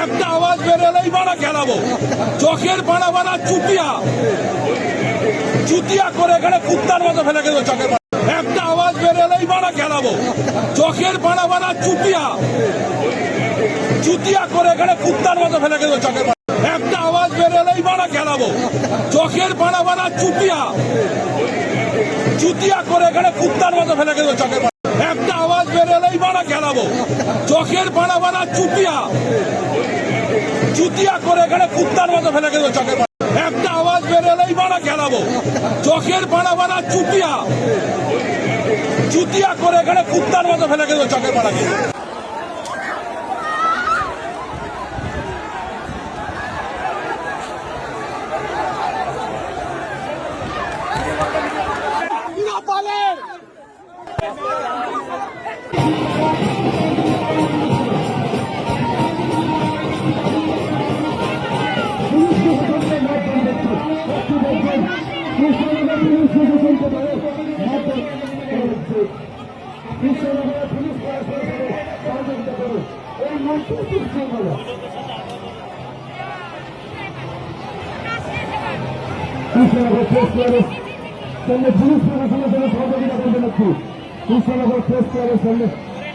একটা আওয়াজ বেরোলেই বানা খেলাবো, চোখের বানা বানা চুতিয়া চুতিয়া করে এখানে কুত্তার মতো ফেলে গেল চোখের। একটা আওয়াজ বেরোলেই বানা খেলাবো, চোখের বানা বানা চুতিয়া চুতিয়া করে এখানে কুত্তার মতো ফেলে গেল চোখের। একটা আওয়াজ বেরোলেই বানা খেলাবো, চোখের বানা বানা চুতিয়া চুতিয়া করে এখানে কুত্তার মতো ফেলে গেল চোখের। একটা আওয়াজ বেরোলেই বানা খেলাবো, চোখের বানা বানা চুতিয়া চুতিয়া করে এখানে কুত্তার মতো ফেলে গেল চোখের। একটা আওয়াজ বেরোলেই বানা খেলাবো, চোখের বানা বানা চুতিয়া চুতিয়া করে এখানে কুত্তার মতো ফেলে গেল চোখের পাড়াকে। কৃষ্ণনগর প্রেস ক্লাবের সামনে পুলিশ প্রশাসনের সঙ্গে সহযোগিতা করতে যাচ্ছি। কৃষ্ণনগর প্রেস ক্লাবের সামনে